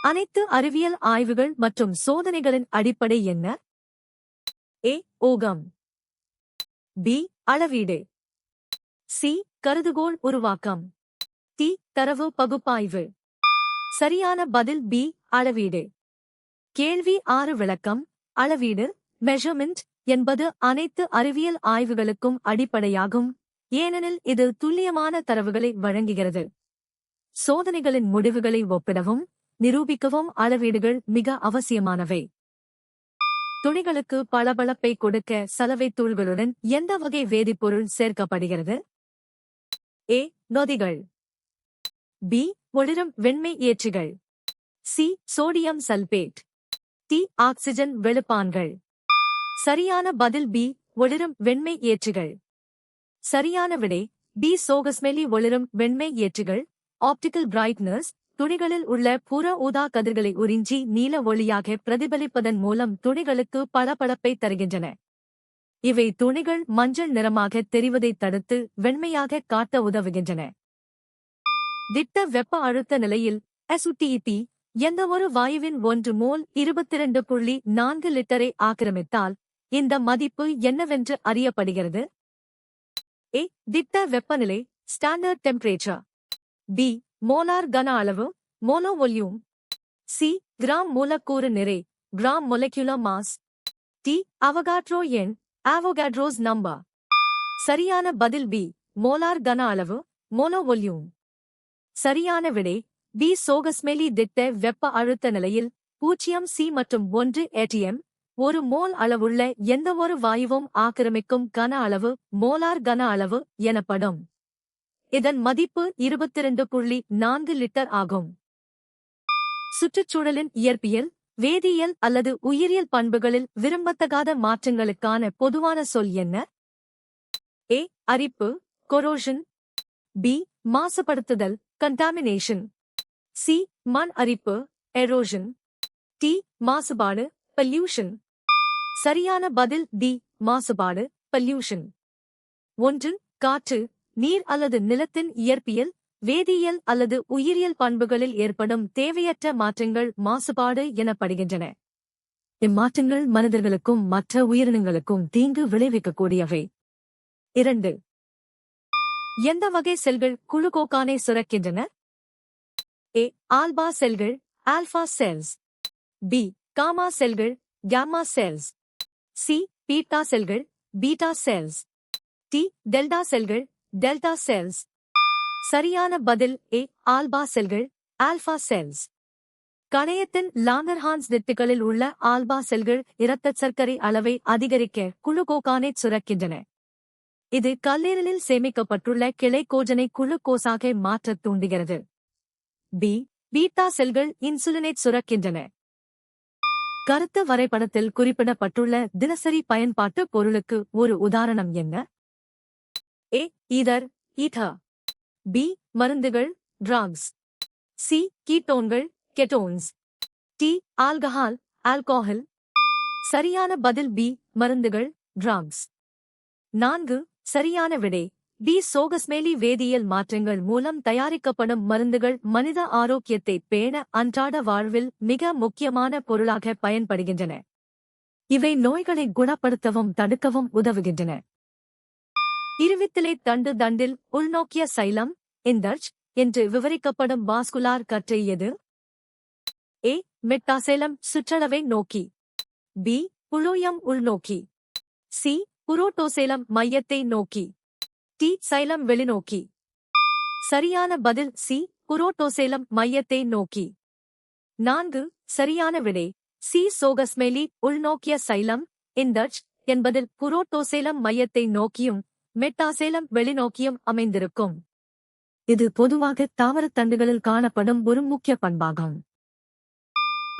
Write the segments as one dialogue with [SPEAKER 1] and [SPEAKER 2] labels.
[SPEAKER 1] அனைத்து அறிவியல் ஆய்வுகள் மற்றும் சோதனைகளின் அடிப்படை என்ன? ஏ. ஊகம். பி. அளவீடு. சி. கருதுகோள் உருவாக்கம். டி. தரவு பகுப்பாய்வு. சரியான பதில் பி. அளவீடு. கேள்வி 6 விளக்கம். அளவீடு மெஷர்மெண்ட் என்பது அனைத்து அறிவியல் ஆய்வுகளுக்கும் அடிப்படையாகும், ஏனெனில் இது துல்லியமான தரவுகளை வழங்குகிறது. சோதனைகளின் முடிவுகளை ஒப்பிடவும் நிரூபிக்கவும் அளவீடுகள் மிக அவசியமானவை. துணிகளுக்கு பளபளப்பை கொடுக்க சலவைத் தூள்களுடன் எந்த வகை வேதிப்பொருள் சேர்க்கப்படுகிறது? ஏ. நொதிகள். பி. ஒளிரும் வெண்மை ஏற்றிகள். C. Sodium sulphate. D. Oxygen வெளுப்பான்கள். சரியான பதில் பி. ஒளிரும் வெண்மை ஏற்றிகள். சரியான விடை பி. சோகஸ்மெலி ஒளிரும் வெண்மை ஏற்றிகள் ஆப்டிகல் பிரைட்னஸ் துணிகளில் உள்ள புற ஊதா கதிர்களை உறிஞ்சி நீல ஒளியாக பிரதிபலிப்பதன் மூலம் துணிகளுக்கு பளபளப்பை தருகின்றன. இவை துணிகள் மஞ்சள் நிறமாக தெரிவதை தடுத்து வெண்மையாக காட்ட உதவுகின்றன. திட்ட வெப்ப அழுத்த நிலையில் SUTEP எந்தவொரு வாயுவின் 1 மோல் 22.4 லிட்டரை ஆக்கிரமித்தால் இந்த மதிப்பு என்னவென்று அறியப்படுகிறது? ஏ. திட்ட வெப்பநிலை ஸ்டாண்டர்ட் டெம்பரேச்சர். பி. மோலார் கன அளவு மோனோவொல்யூம். சி. கிராம் மூலக்கூறு நிறை கிராம் மொலெக்யூலர் மாஸ். டி. அவகாட்ரோ எண் ஆவோகாட்ரோஸ் நம்பர். சரியான பதில் பி. மோலார் கன அளவு மோனோவொல்யூம். சரியான விடை பி. சோகஸ்மெலி திட்ட வெப்ப அழுத்த நிலையில் 0 சி மற்றும் 1 atm 1 மோல் அளவுள்ள எந்தவொரு வாயுவும் ஆக்கிரமிக்கும் கன அளவு மோலார் கன அளவு எனப்படும். இதன் மதிப்பு 22.4 லிட்டர் ஆகும். சுற்றுச்சூழலின் இயற்பியல், வேதியியல் அல்லது உயிரியல் பண்புகளில் விரும்பத்தகாத மாற்றங்களுக்கான பொதுவான சொல் என்ன? ஏ. அரிப்பு கொரோஷன். பி. மாசுபடுத்துதல் கண்டாமினேஷன். சி. மண் அரிப்பு எரோஷன். டி. மாசுபாடு பொல்யூஷன். சரியான பதில் டி. மாசுபாடு பொல்யூஷன். 1. காற்று, நீர் அல்லது நிலத்தின் இயற்பியல், வேதியியல் அல்லது உயிரியல் பண்புகளில் ஏற்படும் தேவையற்ற மாற்றங்கள் மாசுபாடு எனப்படுகின்றன. இம்மாற்றங்கள் மனிதர்களுக்கும் மற்ற உயிரினங்களுக்கும் தீங்கு விளைவிக்கக்கூடியவை. 2. எந்த வகை செல்கள் குளுக்கோகானை சுரக்கின்றன? ஏ. ஆல்பா செல்கள் ஆல்பா செல்ஸ். பி. காமா செல்கள் காமா செல்ஸ். சி. பீட்டா செல்கள் பீட்டா செல்ஸ். டி. டெல்டா செல்கள் டெல்டா செல்ஸ். சரியான பதில் ஏ. ஆல்பா செல்கள் ஆல்பா செல்ஸ். கணையத்தின் லாங்கர்ஹான்ஸ் திட்டுகளில் உள்ள ஆல்பா செல்கள் இரத்தச் சர்க்கரை அளவை அதிகரிக்க குளுக்கோகானை சுரக்கின்றன. இது கல்லீரலில் சேமிக்கப்பட்டுள்ள கிளைக்கோஜனை குளுக்கோஸாக மாற்றத் தூண்டுகிறது. பி. பீட்டா செல்கள் இன்சுலினேட் சுரக்கின்றன. கருத்து வரைபடத்தில் குறிப்பிடப்பட்டுள்ள தினசரி பயன்பாட்டு பொருளுக்கு ஒரு உதாரணம் என்ன? ஏ. Ether B. மருந்துகள் ட்ரக்ஸ். சி. கீட்டோன்கள் கெட்டோன்ஸ். டி. Alcohol alcohol. சரியான பதில் பி. மருந்துகள் ட்ரக்ஸ். 4. சரியான விடை பி. சோகஸ்மெலி வேதியியல் மாற்றங்கள் மூலம் தயாரிக்கப்படும் மருந்துகள் மனித ஆரோக்கியத்தை பேண அன்றாட வாழ்வில் மிக முக்கியமான பொருளாக பயன்படுகின்றன. இவை நோய்களை குணப்படுத்தவும் தடுக்கவும் உதவுகின்றன. இருவித்திலை தண்டு தண்டில் உள்நோக்கிய சைலம் இந்தர்ச் என்று விவரிக்கப்படும் வாஸ்குலார் கற்றை எது? ஏ. மெட்டாசைலம் சுற்றளவை நோக்கி. பி. புளோயம் உள்நோக்கி. சி. புரோட்டோசைலம் மையத்தை நோக்கி. டி. சைலம் வெளிநோக்கி. சரியான பதில் சி. புரோட்டோசைலம் மையத்தை நோக்கி. 4. சரியான விடை சி. சோகஸ்மெலி உள்நோக்கிய சைலம் இந்தர்ச் என்பதில் புரோட்டோசைலம் மையத்தை நோக்கியும் மெட்டாசைலம் வெளிநோக்கியும் அமைந்திருக்கும். இது பொதுவாக தாவரத் தண்டுகளில் காணப்படும் ஒரு முக்கிய பண்பாகும்.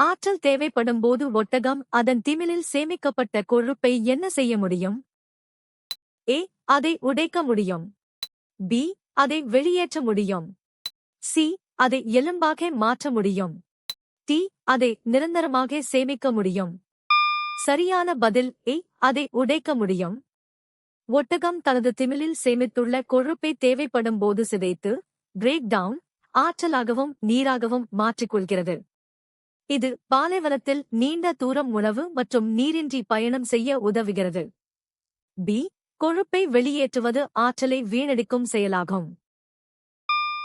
[SPEAKER 1] ஆற்றல் தேவைப்படும் போது ஒட்டகம் அதன் திமிலில் சேமிக்கப்பட்ட கொழுப்பை என்ன செய்ய முடியும்? ஏ. அதை உடைக்க முடியும். பி. அதை வெளியேற்ற முடியும். சி. அதை எலும்பாக மாற்ற முடியும். டி. அதை நிரந்தரமாக சேமிக்க முடியும். சரியான பதில் ஏ. அதை உடைக்க முடியும். ஒட்டகம் தனது திமிலில் சேமித்துள்ள கொழுப்பை தேவைப்படும் போது சிதைத்து பிரேக் டவுன் ஆற்றலாகவும் நீராகவும் மாற்றிக்கொள்கிறது. இது பாலைவனத்தில் நீண்ட தூரம் உணவு மற்றும் நீரின்றி பயணம் செய்ய உதவுகிறது. பி. கொழுப்பை வெளியேற்றுவது ஆற்றலை வீணடிக்கும் செயலாகும்.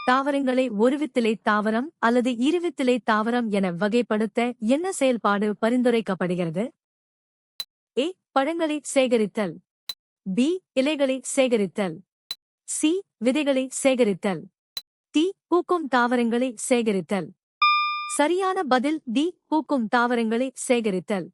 [SPEAKER 1] தாவரங்களை ஒருவித்திலை தாவரம் அல்லது இருவித்திலை தாவரம் என வகைப்படுத்த என்ன செயல்பாடு பரிந்துரைக்கப்படுகிறது? ஏ. பழங்களை சேகரித்தல். பி. இலைகளை சேகரித்தல். சி. விதைகளை சேகரித்தல். டி. பூக்கும் தாவரங்களை சேகரித்தல். சரியான பதில் டி. பூக்கும் தாவரங்களை சேகரித்தல்.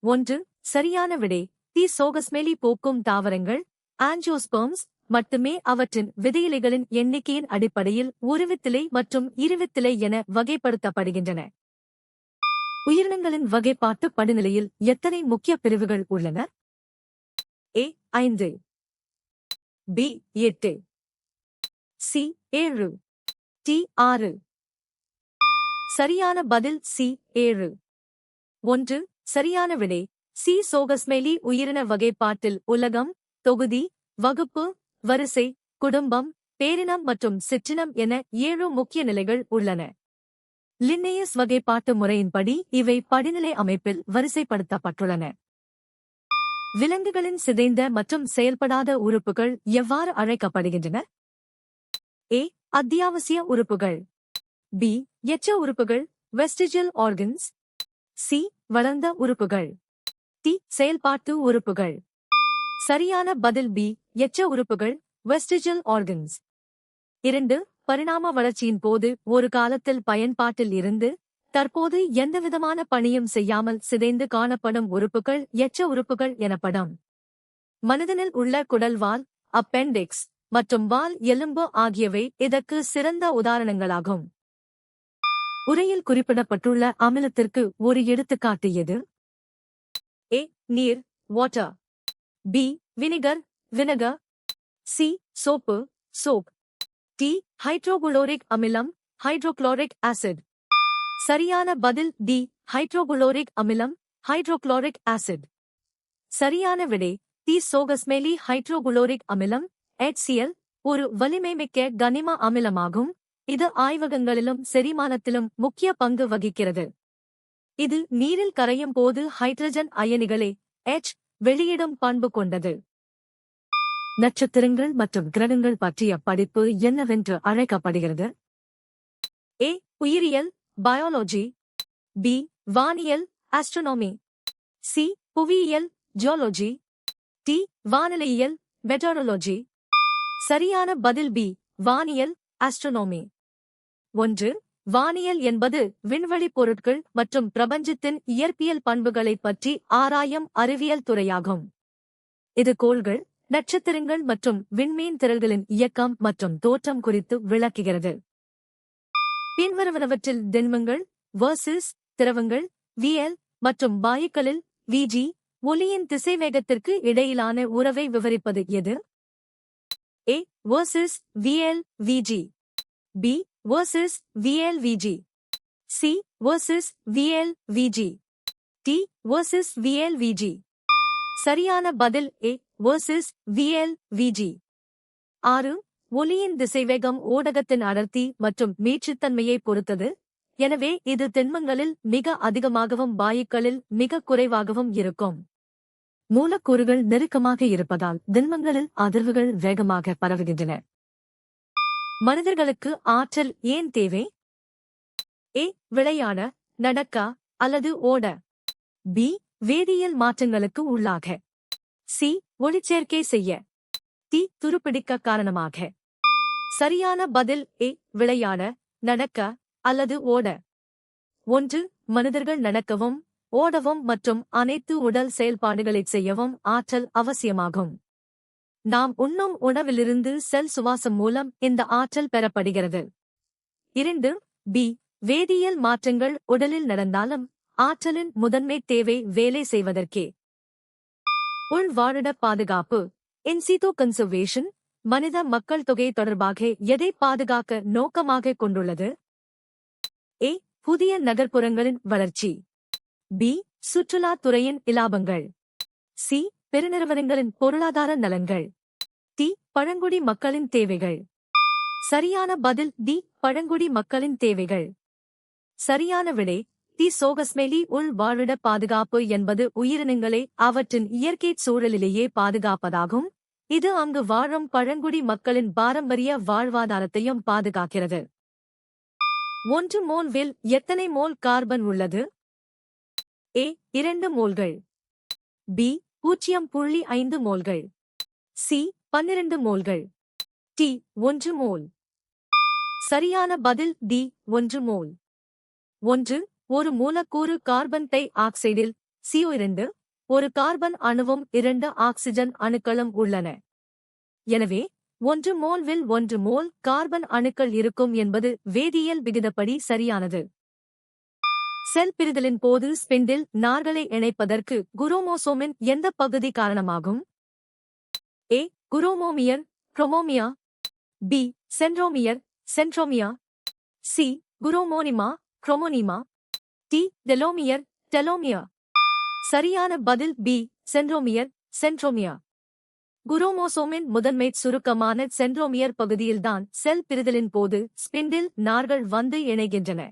[SPEAKER 1] 1. சரியான விடை. டி. சோகஸ்மெலி பூக்கும் தாவரங்கள் ஆஞ்சியோஸ்பெர்ம்ஸ் மட்டுமே அவற்றின் விதையிலைகளின் எண்ணிக்கையின் அடிப்படையில் ஒருவித்திலை மற்றும் இருவித்திலை என வகைப்படுத்தப்படுகின்றன. உயிரினங்களின் வகைப்பாட்டு படிநிலையில் எத்தனை முக்கிய பிரிவுகள் உள்ளன? ஏ. 5. பி. 8. சி. 7. டி. 6. சரியான பதில் சி. 7. 1. சரியான விடை. சி. சோகஸ்மெலி உயிரின வகைப்பாட்டில் உலகம், தொகுதி, வகுப்பு, வரிசை, குடும்பம், பேரினம் மற்றும் சிற்றினம் என 7 முக்கிய நிலைகள் உள்ளன. லின்னேயஸ் வகைப்பாட்டு முறையின்படி இவை படிநிலை அமைப்பில் வரிசைப்படுத்தப்பட்டுள்ளன. விலங்குகளின் சிதைந்த மற்றும் செயல்படாத உறுப்புகள் எவ்வாறு அழைக்கப்படுகின்றன? ஏ. அத்தியாவசிய உறுப்புகள். பி. எச்ச உறுப்புகள் வெஸ்டிஜியல் ஆர்கன்ஸ். சி. வளர்ந்த உறுப்புகள். டி. செயல்பாட்டு உறுப்புகள். சரியான பதில் பி. எச்ச உறுப்புகள் வெஸ்டிஜியல் ஆர்கன்ஸ். 2. பரிணாம வளர்ச்சியின் போது ஒரு காலத்தில் பயன்பாட்டில் இருந்து தற்போது எந்தவிதமான பணியும் செய்யாமல் சிதைந்து காணப்படும் உறுப்புகள் எச்ச உறுப்புகள் எனப்படும். மனிதனில் உள்ள குடல்வால், அப்பெண்டிக்ஸ் மற்றும் வால் எலும்பு ஆகியவை இதற்கு சிறந்த உதாரணங்களாகும். உரையில் குறிப்பிடப்பட்டுள்ள அமிலத்திற்கு ஒரு எடுத்துக்காட்டு எது? ஏ. நீர் water. B. Vinegar vinegar. C. Soap soap. D. Hydrochloric அமிலம் ஹைட்ரோகுளோரிக் ஆசிட். சரியான பதில் டி. ஹைட்ரோகுளோரிக் அமிலம் ஹைட்ரோகுளோரிக் ஆசிட். சரியான விடை. டி. சோகஸ்மெலி ஹைட்ரோகுளோரிக் அமிலம் HCl ஒரு வலிமைமிக்க கனிம அமிலமாகும். இது ஆய்வகங்களிலும் செரிமானத்திலும் முக்கிய பங்கு வகிக்கிறது. இது நீரில் கரையும் போது ஹைட்ரஜன் அயனிகளை H வெளியிடும் பண்பு கொண்டது. நட்சத்திரங்கள் மற்றும் கிரகங்கள் பற்றிய படிப்பு என்னவென்று அழைக்கப்படுகிறது? ஏ. உயிரியல் பயாலஜி. பி. வானியல் ஆஸ்ட்ரோனமி. சி. புவியியல் ஜியாலஜி. டி. வானிலையியல் மெட்டீரியாலஜி. சரியான பதில் பி. வானியல் ஆஸ்ட்ரோனமி. 1. வானியல் என்பது விண்வெளி பொருட்கள் மற்றும் பிரபஞ்சத்தின் இயற்பியல் பண்புகளைப் பற்றி ஆராயும் அறிவியல் துறையாகும். இது கோள்கள், நட்சத்திரங்கள் மற்றும் விண்மீன் திரள்களின் இயக்கம் மற்றும் தோற்றம் குறித்து விளக்குகிறது. பின்வருவனவற்றில் திண்மங்கள் வெர்சஸ் திரவங்கள் VL மற்றும் வாயுக்களில் VG ஒலியின் திசைவேகத்திற்கு இடையிலான உறவை விவரிப்பது எது? A versus VL VG. B versus VL VG. C versus VL VG. D versus VL VG. சரியான பதில் A வெர்சஸ் VL VG. 6. ஒலியின் திசைவேகம் ஊடகத்தின் அடர்த்தி மற்றும் மீட்சித்தன்மையை பொறுத்தது. எனவே இது திண்மங்களில் மிக அதிகமாகவும் வாயுக்களில் மிக குறைவாகவும் இருக்கும். மூலக்கூறுகள் நெருக்கமாக இருப்பதால் திண்மங்களில் அதிர்வுகள் வேகமாக பரவுகின்றன. மனிதர்களுக்கு ஆற்றல் ஏன் தேவை? A விளையாட, நடக்க அல்லது ஓட. B வேதியியல் மாற்றங்களுக்கு உள்ளாக. C ஒளிச்சேர்க்கை செய்ய. D துருப்பிடிக்க காரணமாக. சரியான பதில் A விளையாட, நடக்க அல்லது ஓட. 1. மனிதர்கள் நடக்கவும், ஓடவும் மற்றும் அனைத்து உடல் செயல்பாடுகளைச் செய்யவும் ஆற்றல் அவசியமாகும். நாம் உண்ணும் உணவிலிருந்து செல் சுவாசம் மூலம் இந்த ஆற்றல் பெறப்படுகிறது. 2. B வேதியியல் மாற்றங்கள் உடலில் நடந்தாலும் ஆற்றலின் முதன்மை தேவை வேலை செய்வதற்கே. உள்வாழிட பாதுகாப்பு இன்சிட்டோ கன்சர்வேஷன் மனித மக்கள் தொகை தொடர்பாக எதை பாதுகாக்க நோக்கமாக கொண்டுள்ளது? A புதிய நகர்ப்புறங்களின் வளர்ச்சி. B சுற்றுலாத் துறையின் இலாபங்கள். C பெருநிறுவனங்களின் பொருளாதார நலன்கள். D பழங்குடி மக்களின் தேவைகள். சரியான பதில் D பழங்குடி மக்களின் தேவைகள். சரியான விடை தி சோகஸ்மெலி உள் வாழிட பாதுகாப்பு என்பது உயிரினங்களை அவற்றின் இயற்கை சூழலிலேயே பாதுகாப்பதாகும். இது அங்கு வாழும் பழங்குடி மக்களின் பாரம்பரிய வாழ்வாதாரத்தையும் பாதுகாக்கிறது. 1 மோல் வில் எத்தனை மோல் கார்பன் உள்ளது? A 2 மோல்கள். B 0.5 மோல்கள். C 12 மோல்கள். T 1 mole. சரியான பதில் D 1 மோல். 1. ஒரு மூலக்கூறு கார்பன் டை ஆக்சைடில் CO2 ஒரு கார்பன் அணுவும் 2 ஆக்சிஜன் அணுக்களும் உள்ளன. எனவே 1 மோல் வில் 1 மோல் கார்பன் அணுக்கள் இருக்கும் என்பது வேதியியல் விகிதப்படி சரியானது. செல் பிரிதலின் போது ஸ்பிண்டில் நார்களை இணைப்பதற்கு குரோமோசோமின் எந்த பகுதி காரணமாகும்? A chromomere chromomere. B centromere centromere. C chromonema chromonema. T telomere telomere. சரியான பதில் B சென்ட்ரோமியர் சென்ட்ரோமியா. குரோமோசோமின் முதன்மை சுருக்கமான சென்ட்ரோமியர் பகுதியில்தான் செல் பிரிதலின் போது ஸ்பிண்டில் நார்கள் வந்து இணைகின்றன.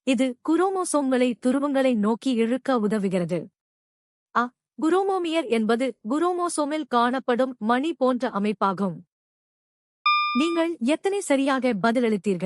[SPEAKER 1] இது குரோமோசோம்களை துருவங்களை நோக்கி இழுக்க உதவுகிறது. அ குரோமோமியர் என்பது குரோமோசோமில் காணப்படும் மணி போன்ற அமைப்பாகும். நீங்கள் எத்தனை சரியாக பதிலளித்தீர்கள்?